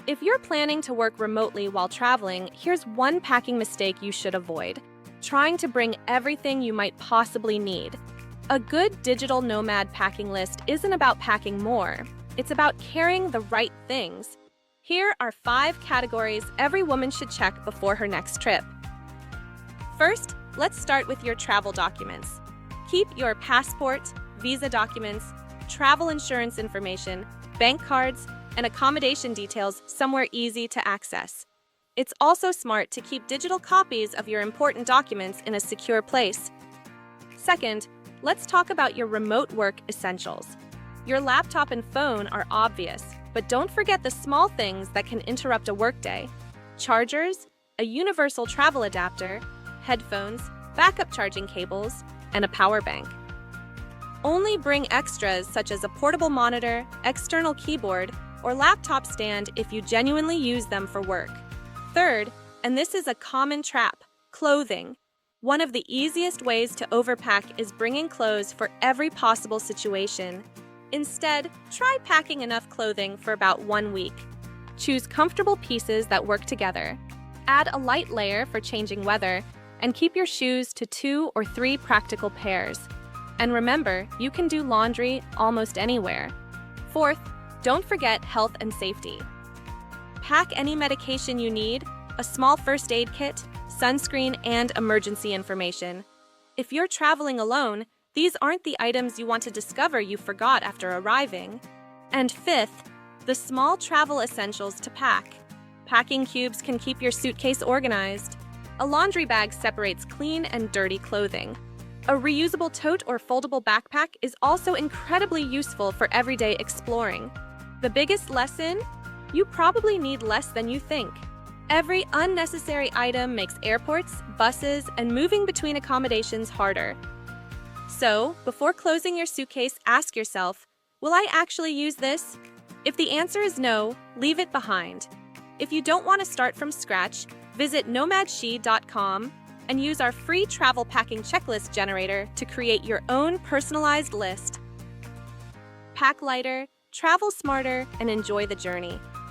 If you're planning to work remotely while traveling, here's one packing mistake you should avoid: trying to bring everything you might possibly need. A good digital nomad packing list isn't about packing more, it's about carrying the right things. Here are 5 categories every woman should check before her next trip. First, let's start with your travel documents. Keep your passport, visa documents, travel insurance information, bank cards, and accommodation details somewhere easy to access. It's also smart to keep digital copies of your important documents in a secure place. Second, let's talk about your remote work essentials. Your laptop and phone are obvious, but don't forget the small things that can interrupt a workday: chargers, a universal travel adapter, headphones, backup charging cables, and a power bank. Only bring extras such as a portable monitor, external keyboard, or laptop stand if you genuinely use them for work. Third, and this is a common trap, clothing. One of the easiest ways to overpack is bringing clothes for every possible situation. Instead, try packing enough clothing for about 1 week. Choose comfortable pieces that work together. Add a light layer for changing weather, and keep your shoes to 2 or 3 practical pairs. And remember, you can do laundry almost anywhere. Fourth, don't forget health and safety. Pack any medication you need, a small first aid kit, sunscreen, and emergency information. If you're traveling alone, these aren't the items you want to discover you forgot after arriving. And fifth, the small travel essentials to pack. Packing cubes can keep your suitcase organized. A laundry bag separates clean and dirty clothing. A reusable tote or foldable backpack is also incredibly useful for everyday exploring. The biggest lesson? You probably need less than you think. Every unnecessary item makes airports, buses, and moving between accommodations harder. So, before closing your suitcase, ask yourself, will I actually use this? If the answer is no, leave it behind. If you don't want to start from scratch, visit NomadShe.com and use our free travel packing checklist generator to create your own personalized list. Pack lighter, travel smarter, and enjoy the journey.